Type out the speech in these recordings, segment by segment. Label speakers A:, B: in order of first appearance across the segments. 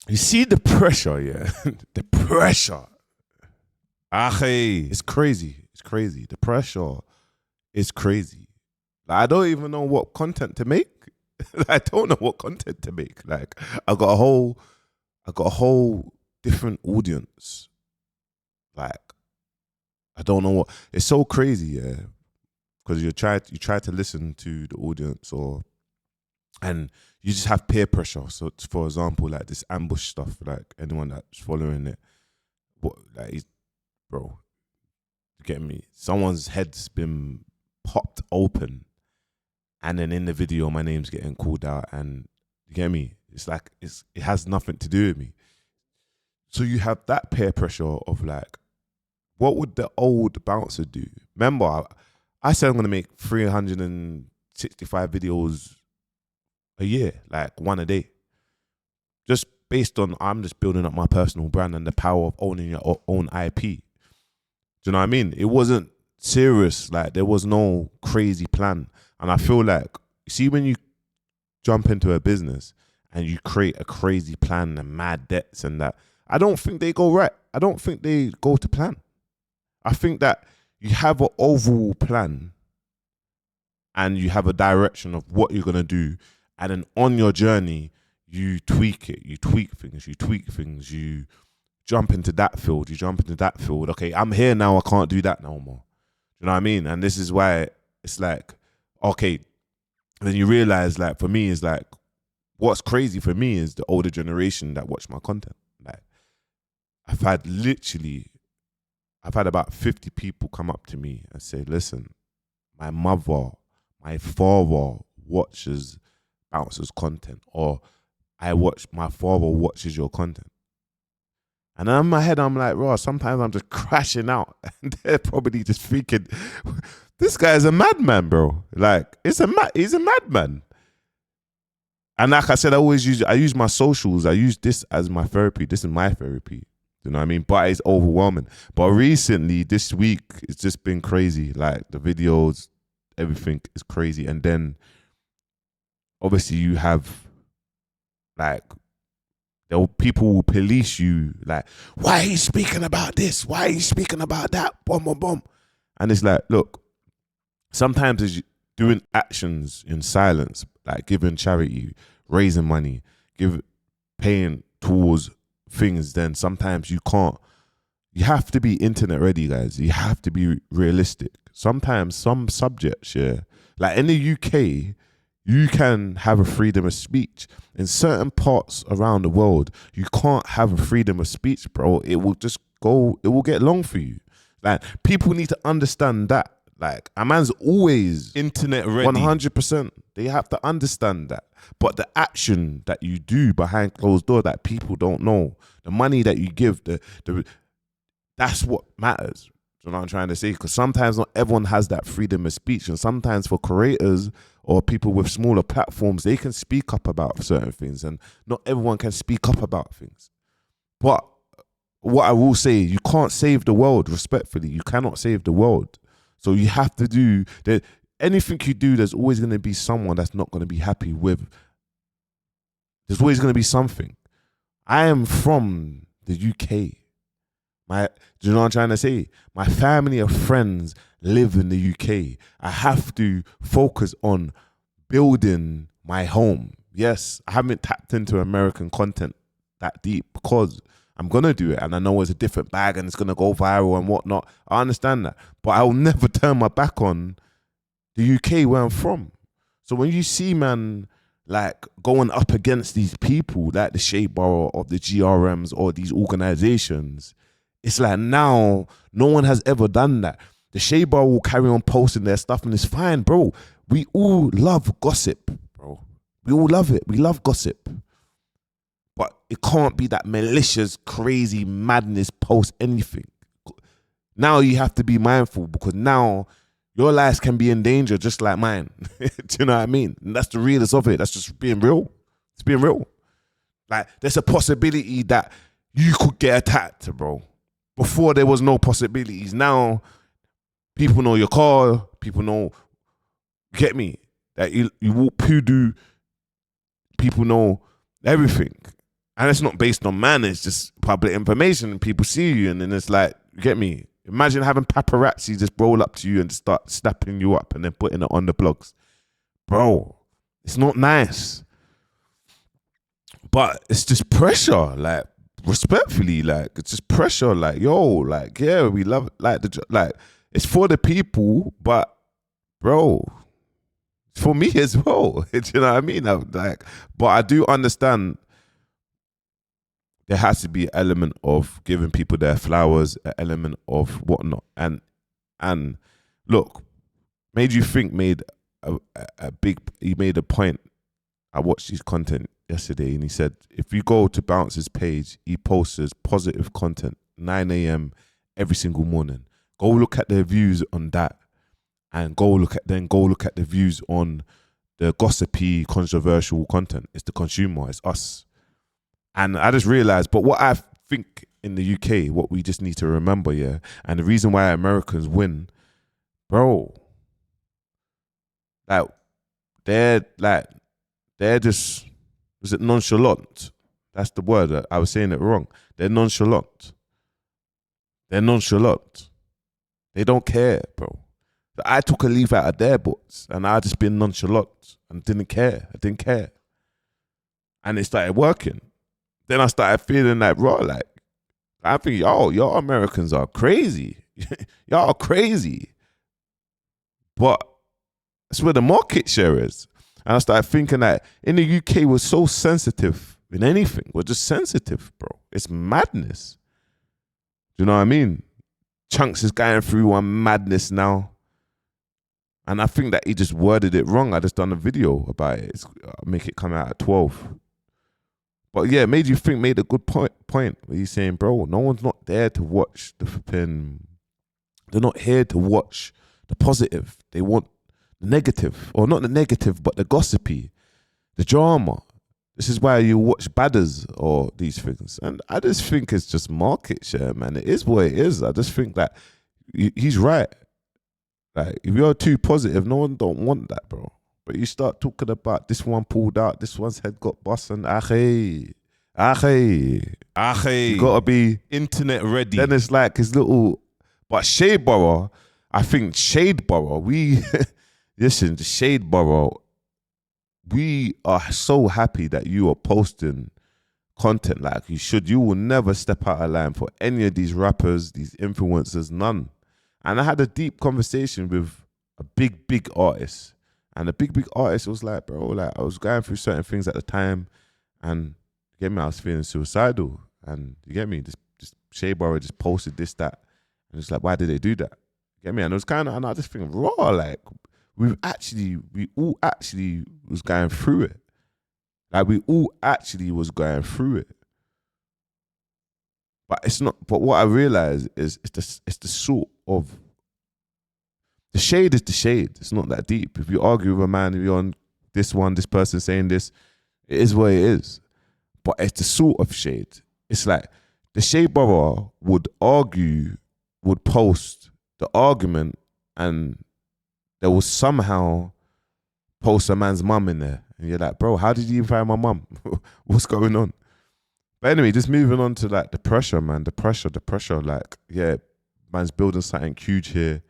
A: You see the pressure, yeah? The pressure. Ackhiii, it's crazy. It's crazy. The pressure is crazy. Like, I don't even know what content to make. I don't know what content to make. Like, I got a whole different audience. Like, I don't know what. It's so crazy, yeah. Because you try to listen to the audience, and you just have peer pressure. So, for example, like this ambush stuff, like anyone that's following it, what, like, bro, you get me? Someone's head's been popped open, and then in the video, my name's getting called out, and you get me? It's like it has nothing to do with me. So you have that peer pressure of like, what would the old bouncer do? Remember, I said I'm gonna make 365 videos a year, like one a day, just based on I'm just building up my personal brand and the power of owning your own IP. Do you know what I mean? It wasn't serious. Like, there was no crazy plan. And I feel like, see, when you jump into a business and you create a crazy plan and mad debts and that, I don't think they go right. I don't think they go to plan. I think that you have an overall plan and you have a direction of what you're going to do. And then on your journey, you tweak it, you tweak things, you jump into that field, you jump into that field. Okay, I'm here now, I can't do that no more. You know what I mean? And this is why it's like, okay, then you realize, like, for me, is like, what's crazy for me is the older generation that watch my content. Like, I've had about 50 people come up to me and say, listen, my mother, my father watches Bouncer's content, or my father watches your content. And in my head, I'm like, bro, sometimes I'm just crashing out. And they're probably just thinking, this guy's a madman, bro. Like, he's a madman. And like I said, I use my socials. I use this as my therapy. This is my therapy. You know what I mean? But it's overwhelming. But recently, this week, it's just been crazy. Like, the videos, everything is crazy. And then, obviously, you have, like, people will police you, like, why are you speaking about this? Why are you speaking about that? Boom, boom, boom. And it's like, look, sometimes it's doing actions in silence, like giving charity, raising money, paying towards things. Then sometimes you can't. You have to be internet ready, guys. You have to be realistic. Sometimes some subjects, yeah, like in the UK, you can have a freedom of speech. In certain parts around the world, you can't have a freedom of speech, bro. It will get long for you. Like, people need to understand that. Like, a man's always
B: internet ready.
A: 100%. They have to understand that. But the action that you do behind closed door that people don't know, the money that you give, that's what matters. You know what I'm trying to say? Because sometimes not everyone has that freedom of speech. And sometimes for creators or people with smaller platforms, they can speak up about certain things. And not everyone can speak up about things. But what I will say, you can't save the world, respectfully. You cannot save the world. So you have to do that. Anything you do, there's always going to be someone that's not going to be happy with. There's always going to be something. I am from the UK. Do you know what I'm trying to say? My family of friends live in the UK. I have to focus on building my home. Yes, I haven't tapped into American content that deep because I'm going to do it. And I know it's a different bag and it's going to go viral and whatnot. I understand that. But I'll never turn my back on the UK where I'm from. So when you see, man, like, going up against these people, like the Shea Bar of the GRMs or these organizations, it's like, now no one has ever done that. The Shea Bar will carry on posting their stuff and it's fine, bro. We all love gossip, bro. We all love it. We love gossip. But it can't be that malicious, crazy madness post anything. Now you have to be mindful because now your lives can be in danger just like mine. Do you know what I mean? And that's the realest of it. That's just being real. It's being real. Like, there's a possibility that you could get attacked, bro. Before there was no possibilities. Now people know your car. People know, get me, that you walk poodoo. People know everything. And it's not based on man, it's just public information and people see you and then it's like, you get me? Imagine having paparazzi just roll up to you and start snapping you up and then putting it on the blogs. Bro, it's not nice. But it's just pressure, like, respectfully, like, it's just pressure, like, yo, like, yeah, we love, like, it's for the people, but, bro, it's for me as well. Do you know what I mean? But I do understand there has to be an element of giving people their flowers, an element of whatnot. And look, Made You Think made he made a point. I watched his content yesterday and he said, if you go to Bounce's page, he posts positive content, 9 a.m. every single morning. Go look at the views on that and go look at the views on the gossipy, controversial content. It's the consumer, it's us. And I just realized, but what I think in the UK, what we just need to remember, yeah, and the reason why Americans win, bro, they're just, was it nonchalant? That's the word. I was saying it wrong. They're nonchalant. They don't care, bro. I took a leaf out of their books and I just been nonchalant and didn't care. I didn't care. And it started working. Then I started feeling like, raw, like, I think, y'all Americans are crazy. Y'all are crazy. But that's where the market share is. And I started thinking that in the UK, we're so sensitive in anything. We're just sensitive, bro. It's madness. Do you know what I mean? Chunks is going through one madness now. And I think that he just worded it wrong. I just done a video about it. I'll make it come out at 12. But yeah, Made You Think made a good point where he's saying, bro, no one's not there to watch the flipping. They're not here to watch the positive. They want the negative, or not the negative, but the gossipy, the drama. This is why you watch badders or these things. And I just think it's just market share, man. It is what it is. I just think that he's right. Like, if you're too positive, no one don't want that, bro. But you start talking about this one pulled out, this one's head got bust, and Ackhiii. You gotta be
B: internet ready.
A: Then it's like his little, but Shadeborough, I think Shadeborough, listen, the Shadeborough, we are so happy that you are posting content like you should. You will never step out of line for any of these rappers, these influencers, none. And I had a deep conversation with a big artist. And the big artist was like, bro, like, I was going through certain things at the time, and you get me, I was feeling suicidal. And you get me, just Shadeborough just posted this, that. And it's like, why did they do that? You get me? And it was kind of, and I just think, raw, like, we all actually was going through it. Like, we all actually was going through it. But it's not, but what I realized is it's the sort of, the shade is the shade. It's not that deep. If you argue with a man, if you're on this person saying this, it is what it is. But it's the sort of shade. It's like the Shadeborough would post the argument, and there will somehow post a man's mum in there. And you're like, bro, how did you even find my mum? What's going on? But anyway, just moving on to like the pressure, man. The pressure. Like, yeah, man's building something huge here.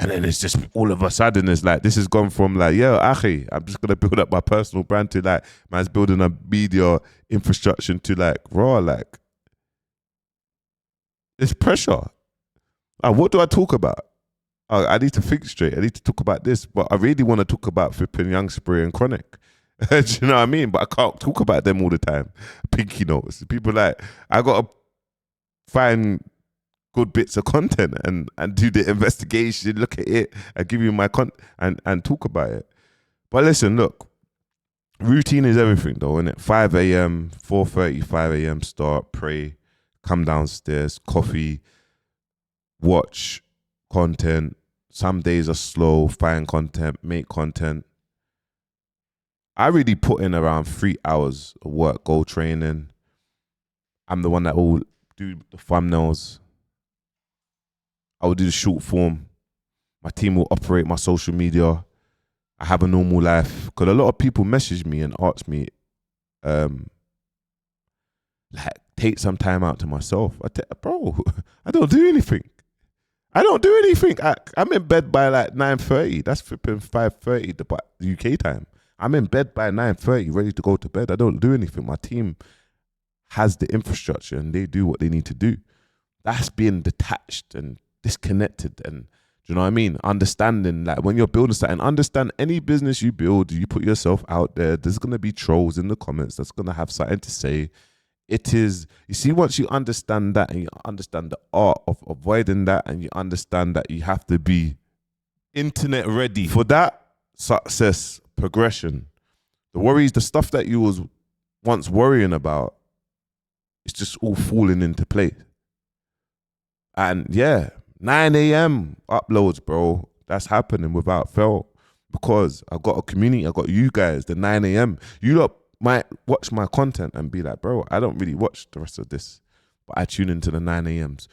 A: And then it's just all of a sudden, it's like, this has gone from like, yo, Ackhiii, I'm just going to build up my personal brand, to like, man's building a media infrastructure, to like, raw, like, it's pressure. Like, what do I talk about? I need to think straight. I need to talk about this. But I really want to talk about flipping Young Spray and Chronic. Do you know what I mean? But I can't talk about them all the time. Pinky notes. People like, I got to find good bits of content and do the investigation, look at it, and give you my content and talk about it. But listen, look, routine is everything though, isn't it? 5 a.m., 4:30, 5 a.m. start, pray, come downstairs, coffee, watch content. Some days are slow, find content, make content. I really put in around 3 hours of work, go training. I'm the one that will do the thumbnails. I will do the short form. My team will operate my social media. I have a normal life. Because a lot of people message me and ask me, take some time out to myself. Bro, I don't do anything. I don't do anything. I'm in bed by like 9:30. That's flipping 5:30 the UK time. I'm in bed by 9:30, ready to go to bed. I don't do anything. My team has the infrastructure and they do what they need to do. That's being detached and disconnected, and do you know what I mean? Understanding, like, when you're building something, understand any business you build, you put yourself out there, there's going to be trolls in the comments that's going to have something to say. It is, you see, once you understand that and you understand the art of avoiding that, and you understand that you have to be internet ready for that success progression, the worries, the stuff that you was once worrying about, it's just all falling into place. And yeah, 9 a.m. uploads, bro. That's happening without fail, because I've got a community. I've got you guys, the 9 a.m. You lot might watch my content and be like, bro, I don't really watch the rest of this, but I tune into the 9 a.m.s.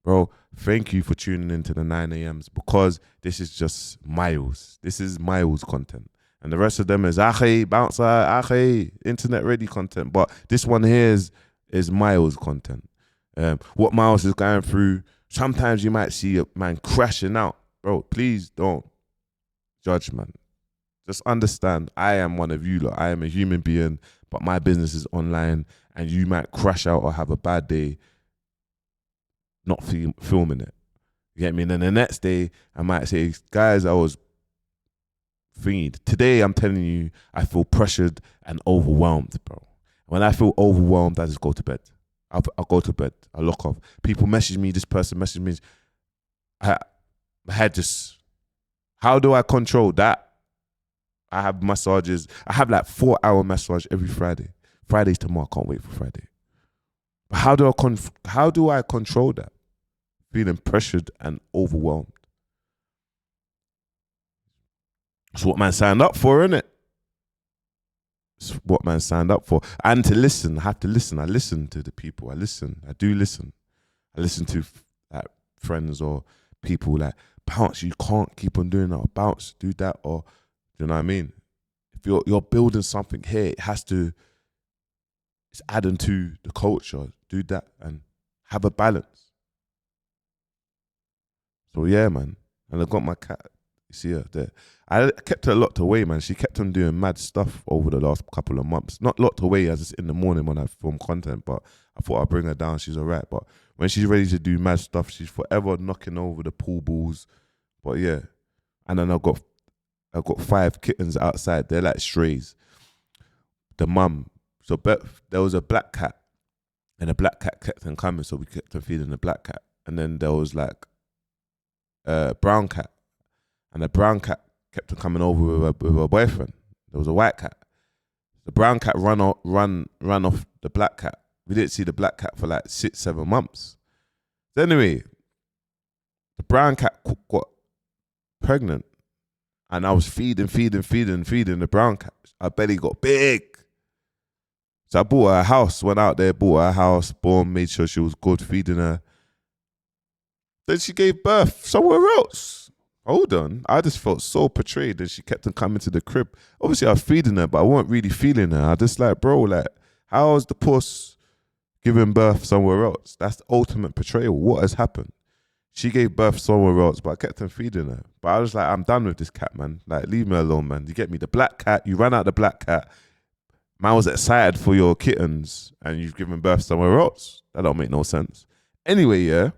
A: Bro, thank you for tuning into the 9 a.m.s, because this is just miles. This is miles content. And the rest of them is Ackhiii, bouncer, Ackhiii, internet ready content. But this one here is miles content. What Miles is going through. Sometimes you might see a man crashing out. Bro, please don't judge, man. Just understand, I am one of you lot. I am a human being, but my business is online, and you might crash out or have a bad day not filming it. You get me? And then the next day, I might say, guys, I was thingy. Today, I'm telling you, I feel pressured and overwhelmed, bro. When I feel overwhelmed, I just go to bed. I'll go to bed. I lock off. People message me. This person messaged me. My head just. How do I control that? I have massages. I have like 4-hour massage every Friday. Friday's tomorrow. I can't wait for Friday. But how do I control that? Feeling pressured and overwhelmed. It's what man signed up for, innit? It's what man signed up for. And to listen, I have to listen. I listen to the people. I do listen. I listen to like friends or people like, bounce, you can't keep on doing that, or bounce, do that, or do you know what I mean? If you're building something here, it's adding to the culture. Do that and have a balance. So yeah, man. And I got my cat. You see her there. I kept her locked away, man. She kept on doing mad stuff over the last couple of months. Not locked away as it's in the morning when I film content, but I thought I'd bring her down. She's all right. But when she's ready to do mad stuff, she's forever knocking over the pool balls. But yeah. And then I've got 5 kittens outside. They're like strays. The mum. So there was a black cat, and the black cat kept on coming, so we kept on feeding the black cat. And then there was like a brown cat. And the brown cat kept on coming over with her boyfriend. There was a white cat. The brown cat ran off the black cat. We didn't see the black cat for like 6-7 months. So anyway, the brown cat got pregnant, and I was feeding the brown cat. Her belly got big. So I bought her a house, went out there, bought her a house, boom, made sure she was good, feeding her. Then she gave birth somewhere else. Hold on, I just felt so betrayed, and she kept on coming to the crib. Obviously, I was feeding her, but I wasn't really feeling her. I just like, bro, like, how is the puss giving birth somewhere else? That's the ultimate betrayal. What has happened? She gave birth somewhere else, but I kept on feeding her. But I was like, I'm done with this cat, man. Like, leave me alone, man. You get me? The black cat, you ran out the black cat. Man was excited for your kittens, and you've given birth somewhere else. That don't make no sense. Anyway, yeah.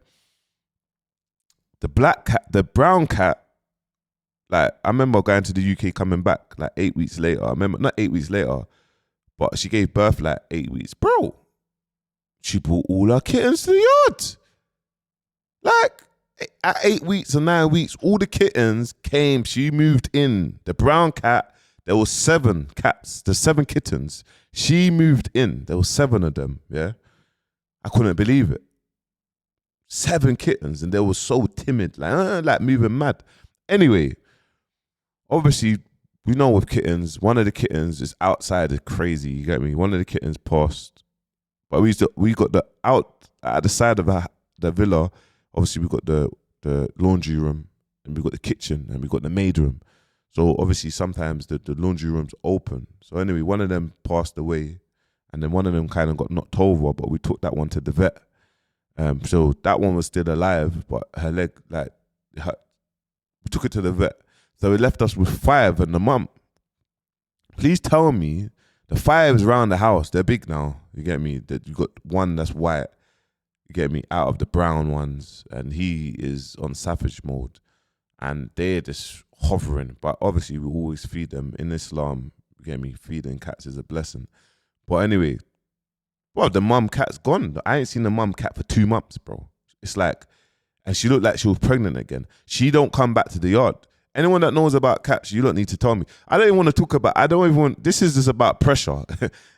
A: The black cat, the brown cat, like, I remember going to the UK, coming back like 8 weeks later. I remember, not 8 weeks later, but she gave birth like 8 weeks. Bro, she brought all her kittens to the yard. Like, at 8 weeks or 9 weeks, all the kittens came. She moved in. The brown cat, there was 7 cats. The 7 kittens. She moved in. There was 7 of them, yeah? I couldn't believe it. 7 kittens, and they were so timid, like moving mad. Anyway, obviously, we know with kittens, one of the kittens is outside, is crazy. You get me? One of the kittens passed, but we got the out at the side of the villa. Obviously, we got the laundry room, and we got the kitchen, and we got the maid room. So obviously, sometimes the laundry room's open. So anyway, one of them passed away, and then one of them kind of got knocked over, but we took that one to the vet. So that one was still alive, but her leg, like, we took it to the vet. So it left us with 5 and the mum. Please tell me the 5s around the house, they're big now. You get me? That you got one that's white, you get me, out of the brown ones, and he is on savage mode. And they're just hovering. But obviously we always feed them. In Islam, you get me, feeding cats is a blessing. But anyway, well, the mum cat's gone. I ain't seen the mum cat for 2 months, bro. It's like, and she looked like she was pregnant again. She don't come back to the yard. Anyone that knows about cats, you don't need to tell me. I don't even want to talk about, I don't even want, this is just about pressure.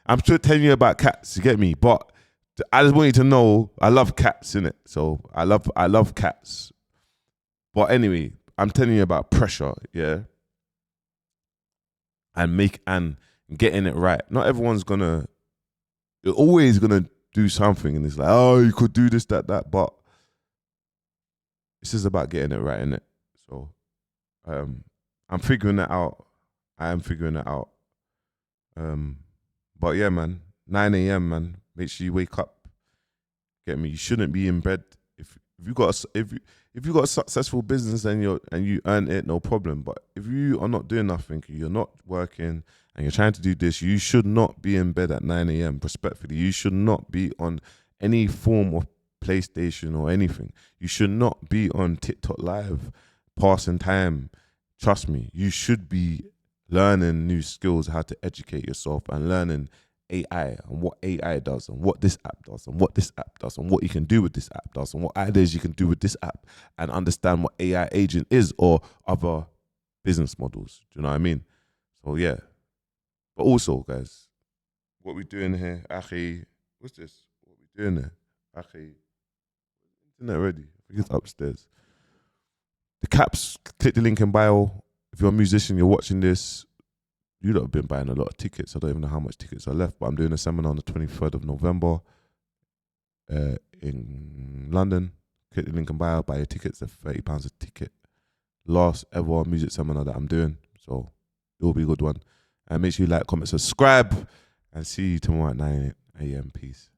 A: I'm still telling you about cats, you get me? But I just want you to know, I love cats, innit? So I love cats. But anyway, I'm telling you about pressure, yeah? And getting it right. Not everyone's gonna, you're always gonna do something and it's like, oh, you could do this, that, but this is about getting it right, innit? So I'm figuring that out. I am figuring it out. But yeah, man, 9 a.m, man. Make sure you wake up. Get me? You shouldn't be in bed. If you got a successful business and you earn it, no problem. But if you are not doing nothing, you're not working, and you're trying to do this, you should not be in bed at 9 a.m. Respectfully, you should not be on any form of PlayStation or anything. You should not be on TikTok Live, passing time. Trust me, you should be learning new skills, how to educate yourself, and learning AI and what AI does and what this app does and what this app does and what you can do with this app does and what ideas you can do with this app, and understand what AI agent is or other business models. Do you know what I mean? So yeah. But also, guys, what we doing here, Ackhiii, what's this? What we doing here? Ackhiii. Internet ready. I think it's upstairs. The caps, click the link in bio. If you're a musician, you're watching this, you lot have been buying a lot of tickets. I don't even know how much tickets are left, but I'm doing a seminar on the 23rd of November in London. Click the link in bio, buy your tickets. They're £30 a ticket. Last ever music seminar that I'm doing. So it will be a good one. And make sure you like, comment, subscribe, and see you tomorrow at 9 a.m. Peace.